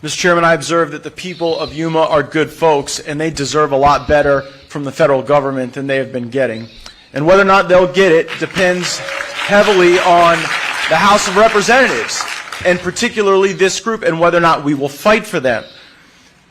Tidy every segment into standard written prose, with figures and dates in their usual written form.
Mr. Chairman, I observe that the people of Yuma are good folks, and they deserve a lot better from the federal government than they have been getting. And whether or not they'll get it depends heavily on the House of Representatives, and particularly this group, and whether or not we will fight for them.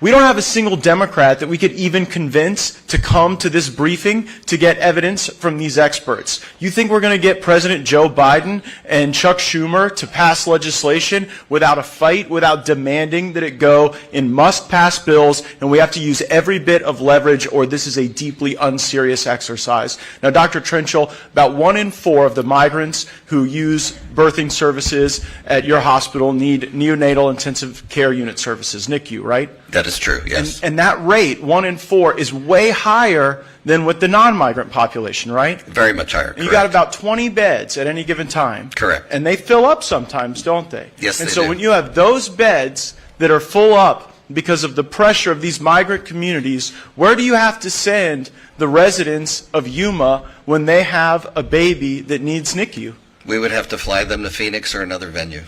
We don't have a single Democrat that we could even convince to come to this briefing to get evidence from these experts. You think we're going to get President Joe Biden and Chuck Schumer to pass legislation without a fight, without demanding that it go in must-pass bills, and we have to use every bit of leverage, or this is a deeply unserious exercise? Now, Dr. Trenchel, about 1 in 4 of the migrants who use birthing services at your hospital need neonatal intensive care unit services, NICU, right? That is true, yes. And that rate, 1 in 4, is way higher than with the non-migrant population, right? Very much higher, and you got about 20 beds at any given time. Correct. And they fill up sometimes, don't they? Yes, and they so do. when you have those beds that are full up because of the pressure of these migrant communities, where do you have to send the residents of Yuma when they have a baby that needs NICU? We would have to fly them to Phoenix or another venue.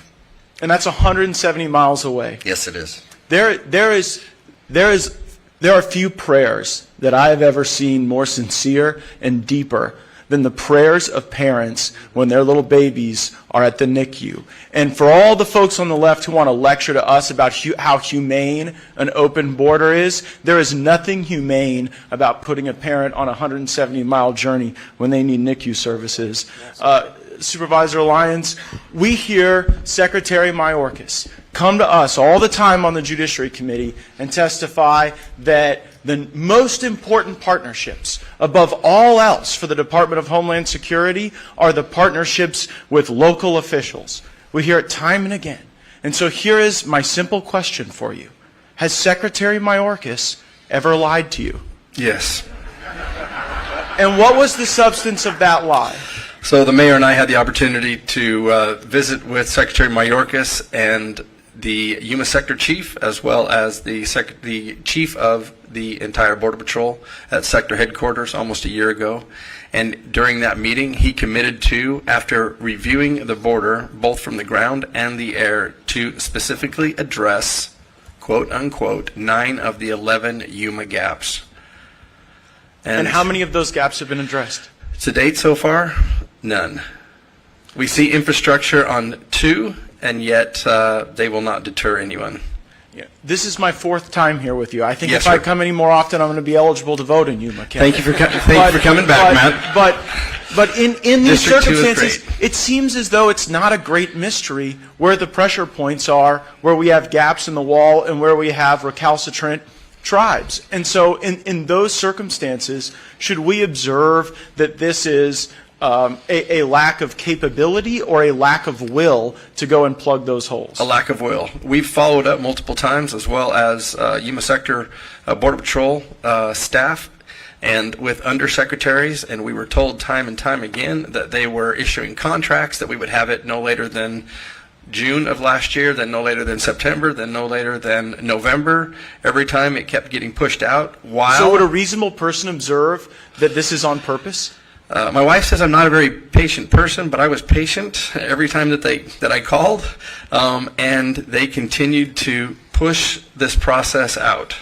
And that's 170 miles away. Yes, it is. There are few prayers that I have ever seen more sincere and deeper than the prayers of parents when their little babies are at the NICU. And for all the folks on the left who want to lecture to us about how humane an open border is, there is nothing humane about putting a parent on a 170-mile journey when they need NICU services. Supervisor Lyons, we hear Secretary Mayorkas come to us all the time on the Judiciary Committee and testify that the most important partnerships above all else for the Department of Homeland Security are the partnerships with local officials. We hear it time and again. And so here is my simple question for you. Has Secretary Mayorkas ever lied to you? Yes. And what was the substance of that lie? So the mayor and I had the opportunity to visit with Secretary Mayorkas and the Yuma sector chief, as well as the chief of the entire Border Patrol at sector headquarters almost a year ago. And during that meeting, he committed to, after reviewing the border, both from the ground and the air, to specifically address, quote unquote, 9 of the 11 Yuma gaps. And how many of those gaps have been addressed? To date so far, none. We see infrastructure on 2, and yet they will not deter anyone. Yeah. This is my 4th time here with you. I think Yes, if I sir. come any more often, I'm going to be eligible to vote in Yuma. Thank you for coming back, Matt. But in these District 2 is circumstances, great. it seems as though it's not a great mystery where the pressure points are, where we have gaps in the wall, and where we have recalcitrant tribes. And so in those circumstances, should we observe that this is a lack of capability or a lack of will to go and plug those holes? A lack of will. We've followed up multiple times, as well as Yuma Sector Border Patrol staff and with undersecretaries, and we were told time and time again that they were issuing contracts, that we would have it no later than June of last year, then no later than September, then no later than November. Every time it kept getting pushed out. So would a reasonable person observe that this is on purpose? My wife says I'm not a very patient person, but I was patient every time that I called, and they continued to push this process out.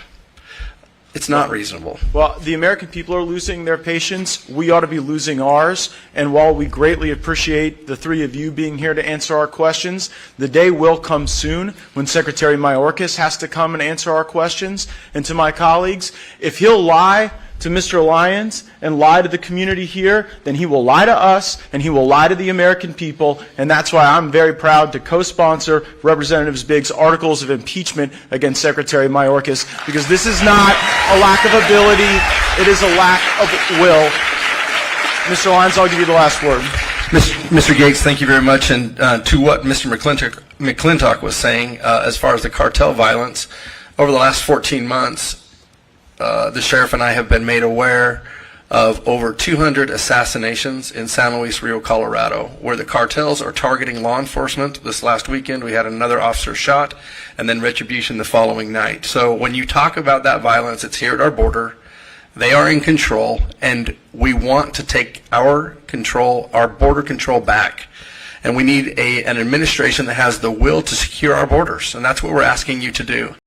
It's not reasonable. Well, the American people are losing their patience. We ought to be losing ours. And while we greatly appreciate the 3 of you being here to answer our questions, the day will come soon when Secretary Mayorkas has to come and answer our questions. And to my colleagues, if he'll lie to Mr. Lyons and lie to the community here, then he will lie to us and he will lie to the American people. And that's why I'm very proud to co-sponsor Representative Biggs' articles of impeachment against Secretary Mayorkas, because this is not a lack of ability, it is a lack of will. Mr. Lyons, I'll give you the last word. Mr. Gates, thank you very much. And to what Mr. McClintock was saying, as far as the cartel violence, over the last 14 months, the sheriff and I have been made aware of over 200 assassinations in San Luis Rio, Colorado, where the cartels are targeting law enforcement. This last weekend, we had another officer shot, and then retribution the following night. So when you talk about that violence, it's here at our border. They are in control, and we want to take our control, our border control back. And we need an administration that has the will to secure our borders. And that's what we're asking you to do.